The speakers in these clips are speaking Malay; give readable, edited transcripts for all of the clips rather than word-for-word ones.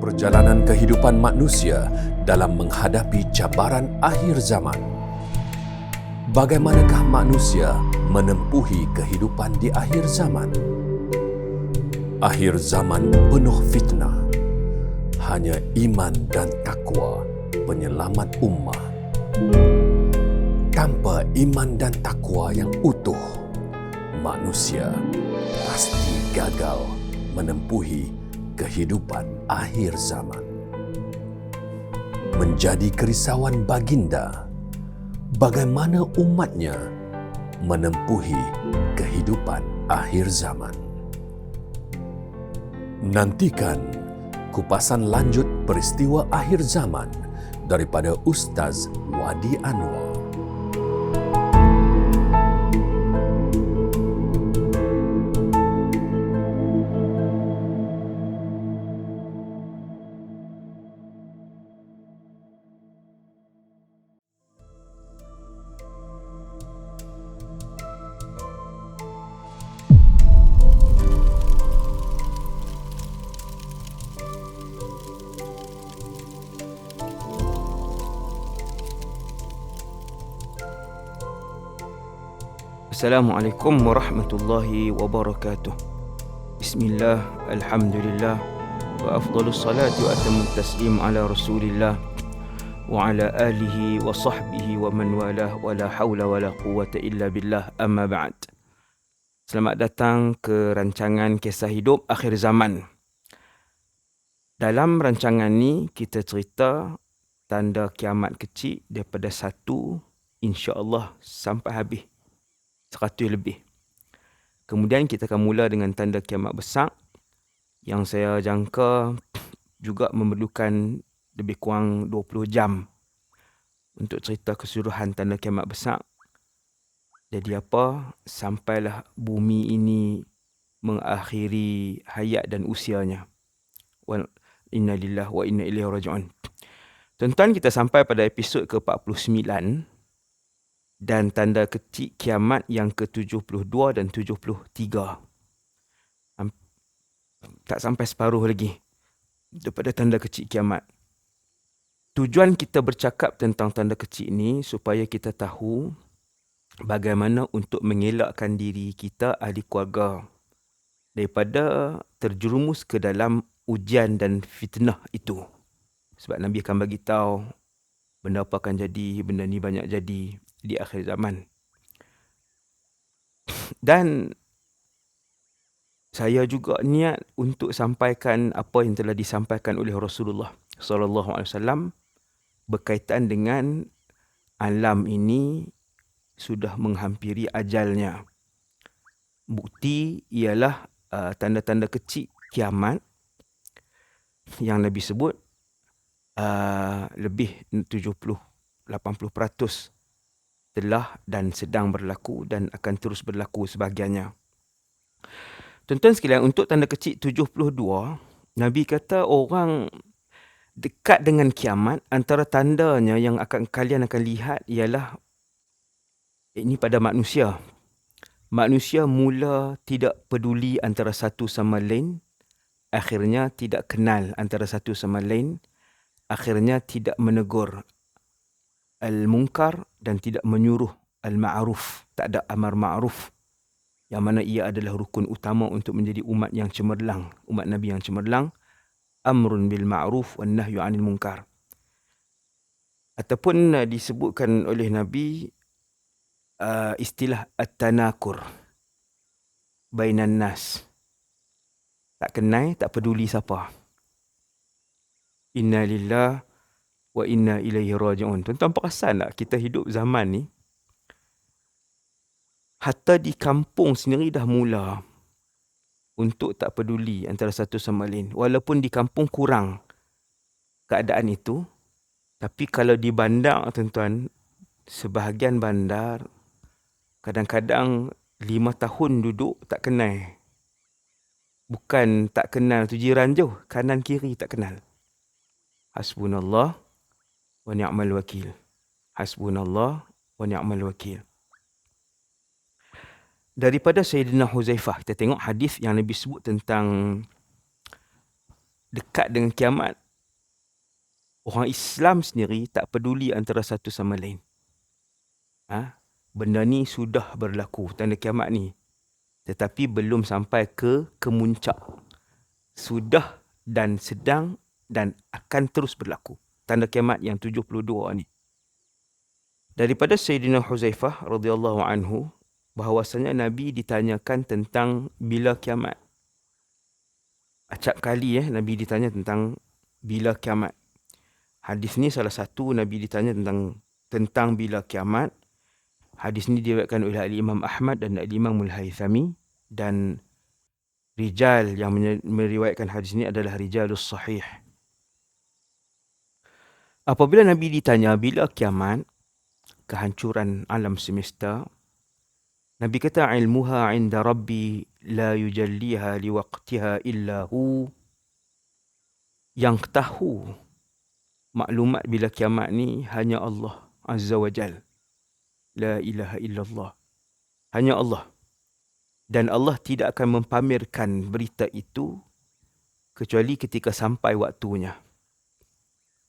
perjalanan kehidupan manusia dalam menghadapi cabaran akhir zaman. Bagaimanakah manusia menempuhi kehidupan di akhir zaman? Akhir zaman penuh fitnah. Hanya iman dan takwa penyelamat ummah. Tanpa iman dan takwa yang utuh, manusia pasti gagal menempuhi kehidupan akhir zaman. Menjadi kerisauan baginda, bagaimana umatnya menempuhi kehidupan akhir zaman. Nantikan kupasan lanjut peristiwa akhir zaman daripada Ustaz Wadi Anwar. Assalamualaikum warahmatullahi wabarakatuh. Bismillah, alhamdulillah, wa afdalus salatu wa atamut taslim ala rasulillah wa ala alihi wa sahbihi wa man walah wa la hawla wa la quwwata illa billah, amma ba'd. Selamat datang ke rancangan kisah hidup akhir zaman. Dalam rancangan ni kita cerita tanda kiamat kecil daripada 1 insya-Allah sampai habis 100 lebih. Kemudian kita akan mula dengan tanda kiamat besar yang saya jangka juga memerlukan lebih kurang 20 jam untuk cerita keseluruhan tanda kiamat besar. Jadi apa? Sampailah bumi ini mengakhiri hayat dan usianya. Inna lillahi wa inna ilaihi raji'un. Tuan-tuan, kita sampai pada episod ke-49 dan tanda kecil kiamat yang ke-72 dan 73. Tak sampai separuh lagi daripada tanda kecil kiamat. Tujuan kita bercakap tentang tanda kecil ini supaya kita tahu bagaimana untuk mengelakkan diri kita, ahli keluarga, daripada terjerumus ke dalam ujian dan fitnah itu. Sebab Nabi akan bagi tahu benda apa akan jadi, benda ni banyak jadi di akhir zaman. Dan saya juga niat untuk sampaikan apa yang telah disampaikan oleh Rasulullah sallallahu alaihi wasallam berkaitan dengan alam ini sudah menghampiri ajalnya. Bukti ialah tanda-tanda kecil kiamat yang Nabi sebut lebih 70-80% telah dan sedang berlaku dan akan terus berlaku sebahagiannya. Tuan-tuan sekalian, untuk tanda kecil 72, Nabi kata orang dekat dengan kiamat, antara tandanya yang kalian akan lihat ialah ini pada manusia. Manusia mula tidak peduli antara satu sama lain, akhirnya tidak kenal antara satu sama lain, akhirnya tidak menegur al-munkar dan tidak menyuruh al-ma'ruf. Tak ada amar ma'ruf, yang mana ia adalah rukun utama untuk menjadi umat yang cemerlang, umat Nabi yang cemerlang. Amrun bil ma'ruf wan nahyu 'anil munkar. Ataupun disebutkan oleh Nabi istilah at-tanakur bainan nas. Tak kenal, tak peduli siapa. Inna lillahi wa inna ilaihi raji'un. Tuan-tuan perasan tak kita hidup zaman ni, hatta di kampung sendiri dah mula untuk tak peduli antara satu sama lain. Walaupun di kampung kurang keadaan itu, tapi kalau di bandar, tuan-tuan, sebahagian bandar kadang-kadang 5 tahun duduk tak kenal. Bukan tak kenal tu jiran jauh, kanan kiri tak kenal. Hasbunallah wa ni'mal wakil. Hasbunallah wa ni'mal wakil. Daripada Sayyidina Huzaifah, kita tengok hadis yang Nabi sebut tentang dekat dengan kiamat, orang Islam sendiri tak peduli antara satu sama lain. Benda ni sudah berlaku, tanda kiamat ni. Tetapi belum sampai ke kemuncak. Sudah dan sedang dan akan terus berlaku. Tanda kiamat yang 72 ni. Daripada Sayyidina Huzaifah radhiyallahu anhu, bahawasanya Nabi ditanyakan tentang bila kiamat. Acap kali Nabi ditanya tentang bila kiamat. Hadis ni salah satu Nabi ditanya tentang bila kiamat. Hadis ni diriwayatkan oleh Al-Imam Ahmad dan Al-Imam Al-Haythami, dan rijal yang meriwayatkan hadis ni adalah rijalus sahih. Apabila Nabi ditanya bila kiamat, kehancuran alam semesta, Nabi kata, ilmuha inda Rabbi la yujalliha liwaqtiha illa hu. Yang tahu maklumat bila kiamat ni hanya Allah Azza wa Jal. La ilaha illallah. Hanya Allah. Dan Allah tidak akan mempamerkan berita itu kecuali ketika sampai waktunya.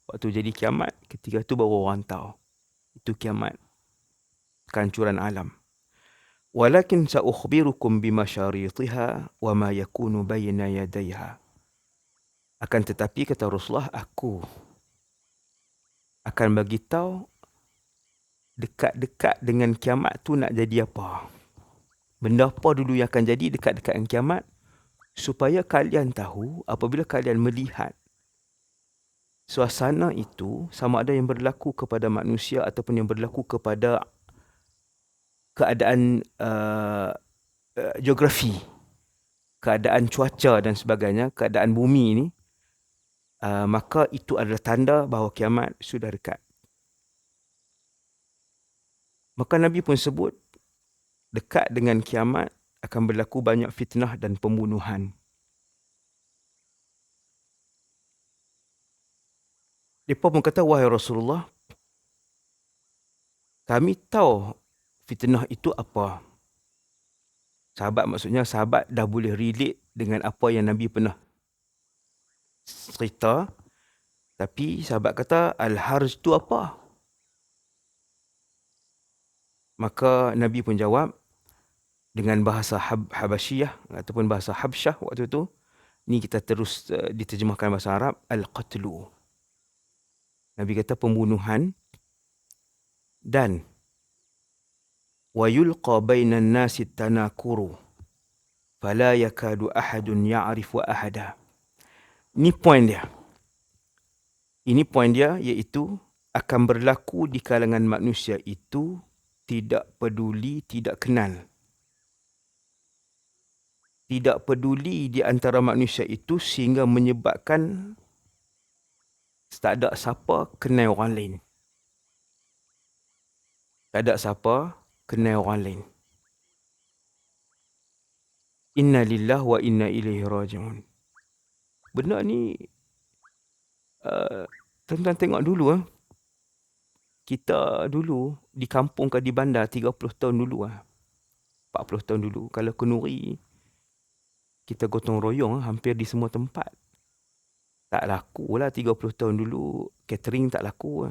Waktu jadi kiamat, ketika itu baru orang tahu. Itu kiamat. Kehancuran alam. Walakin sa'ukhbirukum bimasharitiha wa ma yakunu bayna yadayha. Akan tetapi, kata Rasulullah, aku akan bagi tahu dekat-dekat dengan kiamat tu nak jadi apa. Benda apa dulu yang akan jadi dekat-dekat dengan kiamat, supaya kalian tahu apabila kalian melihat suasana itu, sama ada yang berlaku kepada manusia ataupun yang berlaku kepada keadaan geografi, keadaan cuaca dan sebagainya, keadaan bumi ini, maka itu adalah tanda bahawa kiamat sudah dekat. Maka Nabi pun sebut, dekat dengan kiamat akan berlaku banyak fitnah dan pembunuhan. Mereka pun kata, wahai Rasulullah, kami tahu fitnah itu apa. Sahabat, maksudnya sahabat dah boleh relate dengan apa yang Nabi pernah cerita. Tapi sahabat kata, al-harj itu apa? Maka Nabi pun jawab dengan bahasa Habasyiyah ataupun bahasa Habsyah waktu itu. Ni kita terus diterjemahkan bahasa Arab, al-qatlu. Nabi kata pembunuhan. Dan wa yulqa bainan nasi tanakuru fala yakadu ahadun ya'rifu ahada. Ini poin dia. Ini poin dia, iaitu akan berlaku di kalangan manusia itu tidak peduli, tidak kenal. Tidak peduli di antara manusia itu sehingga menyebabkan tak ada siapa kenal orang lain. Tak ada siapa kenal orang lain. Inna lillahi wa inna ilaihi raji'un. Benda ni tuan-tuan tengok dulu. Kita dulu di kampung ke di bandar 30 tahun dulu 40 tahun dulu. Kalau kenduri, kita gotong royong hampir di semua tempat. Tak laku lah 30 tahun dulu. Catering tak laku.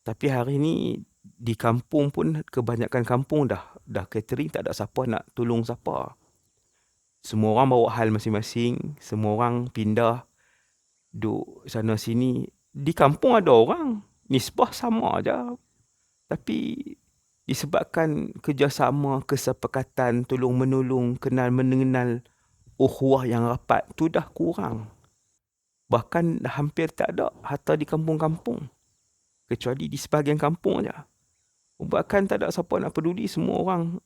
Tapi hari ni di kampung pun, kebanyakan kampung dah catering, tak ada siapa nak tolong siapa. Semua orang bawa hal masing-masing. Semua orang pindah duduk sana sini. Di kampung ada orang, nisbah sama aja. Tapi disebabkan kerjasama, kesepakatan, tolong-menolong, kenal-mengenal, ukhuwah yang rapat, tu dah kurang. Bahkan dah hampir tak ada hatta di kampung-kampung. Kecuali di sebahagian kampung aja. Bahkan tak ada siapa nak peduli. Semua orang,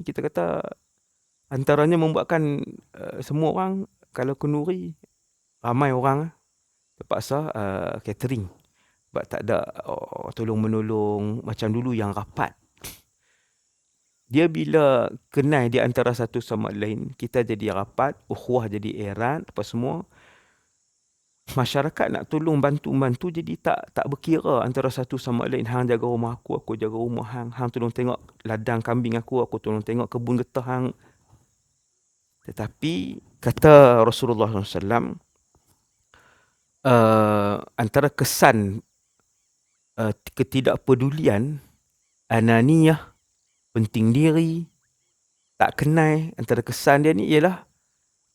kita kata, antaranya membuatkan semua orang, kalau kenduri, ramai orang terpaksa catering. Sebab tak ada tolong-menolong macam dulu yang rapat. Dia bila kenal di antara satu sama lain, kita jadi rapat, ukhuwah jadi erat, apa semua. Masyarakat nak tolong bantu-bantu, jadi tak berkira antara satu sama lain. Hang jaga rumah aku jaga rumah hang. Hang tolong tengok ladang kambing aku tolong tengok kebun getah hang. Tetapi kata Rasulullah SAW, antara kesan ketidakpedulian, ananiyah, penting diri, tak kenal, antara kesan dia ni ialah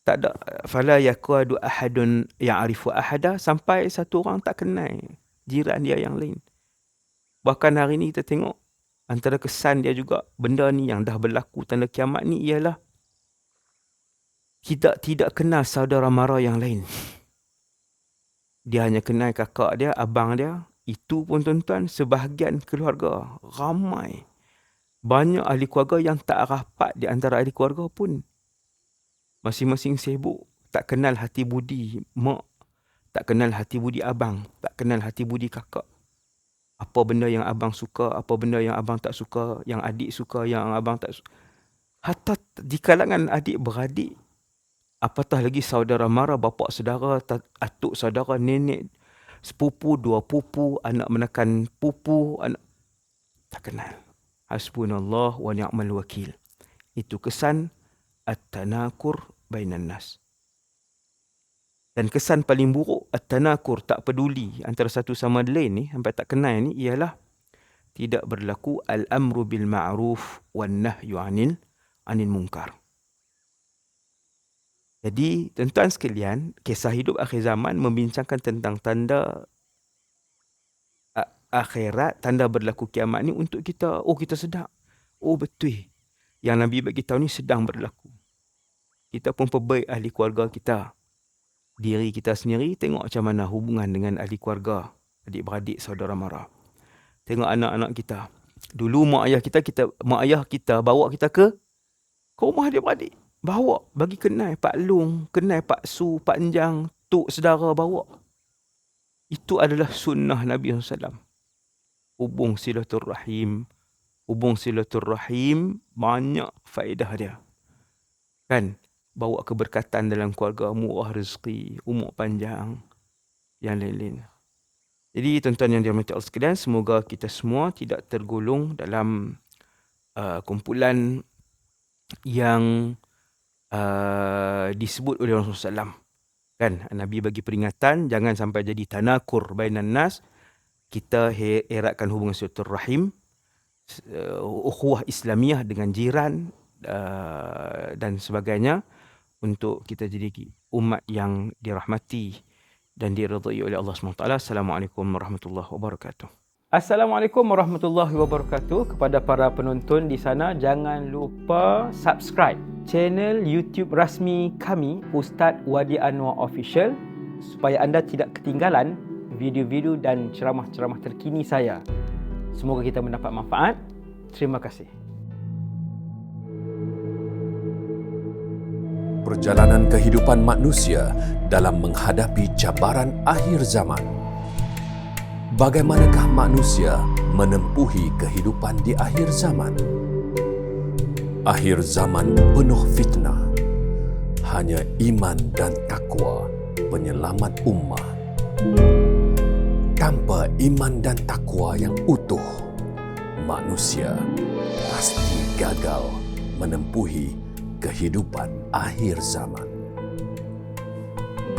tak ada fala yakadu ahadun ya'rifu ahada, sampai satu orang tak kenal jiran dia yang lain. Bahkan hari ni kita tengok antara kesan dia juga, benda ni yang dah berlaku tanda kiamat ni ialah tidak kenal saudara mara yang lain. Dia hanya kenal kakak dia, abang dia. Itu pun tuan-tuan, sebahagian keluarga, ramai. Banyak ahli keluarga yang tak rapat di antara ahli keluarga pun. Masing-masing sibuk, tak kenal hati budi mak, tak kenal hati budi abang, tak kenal hati budi kakak. Apa benda yang abang suka, apa benda yang abang tak suka, yang adik suka, yang abang tak suka. Hatta di kalangan adik-beradik, apatah lagi saudara mara, bapa saudara, atuk saudara, nenek, sepupu, dua pupu, anak menekan pupu, anak tak kenal. Hasbunallah wa ni'mal wakil. Itu kesan at-tanakur bainan nas. Dan kesan paling buruk at-tanakur, tak peduli antara satu sama lain ni, sampai tak kenal ni, ialah tidak berlaku al-amru bil ma'ruf wan nahyu anil munkar. Jadi, tuan-tuan sekalian, kisah hidup akhir zaman membincangkan tentang tanda akhirat, tanda berlaku kiamat ni untuk kita, kita sedar. Betul. Yang Nabi bagi tahu ni sedang berlaku. Kita pun perbaik ahli keluarga kita. Diri kita sendiri, tengok macam mana hubungan dengan ahli keluarga, adik-beradik, saudara mara. Tengok anak-anak kita. Dulu mak ayah kita bawa kita ke rumah adik-beradik. Bawa, bagi kenal Pak Long, kenal Pak Su, Pak Enjang, tok saudara bawa. Itu adalah sunnah Nabi SAW. Hubung silaturrahim. Hubung silaturrahim, banyak faedah dia. Kan? Bawa keberkatan dalam keluarga, murah rezeki, umur panjang, yang lain-lain. Jadi tuan-tuan yang dirahmati Allah sekalian, semoga kita semua tidak tergolong dalam kumpulan yang disebut oleh Rasulullah SAW. Kan, Nabi bagi peringatan, jangan sampai jadi tanakur bainan nas. Kita eratkan hubungan silaturahim, ukhuwah Islamiyah dengan jiran dan sebagainya, untuk kita jadi umat yang dirahmati dan diridai oleh Allah SWT. Assalamualaikum warahmatullahi wabarakatuh. Assalamualaikum warahmatullahi wabarakatuh. Kepada para penonton di sana, jangan lupa subscribe channel YouTube rasmi kami, Ustaz Wadi Anwar Official, supaya anda tidak ketinggalan video-video dan ceramah-ceramah terkini saya. Semoga kita mendapat manfaat. Terima kasih. Perjalanan kehidupan manusia dalam menghadapi cabaran akhir zaman. Bagaimanakah manusia menempuhi kehidupan di akhir zaman? Akhir zaman penuh fitnah. Hanya iman dan takwa penyelamat ummah. Tanpa iman dan takwa yang utuh, manusia pasti gagal menempuhi kehidupan akhir zaman.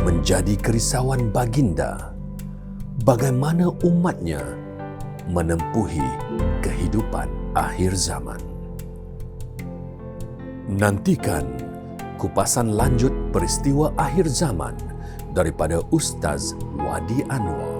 Menjadi kerisauan baginda, bagaimana umatnya menempuhi kehidupan akhir zaman. Nantikan kupasan lanjut peristiwa akhir zaman daripada Ustaz Wadi Anwar.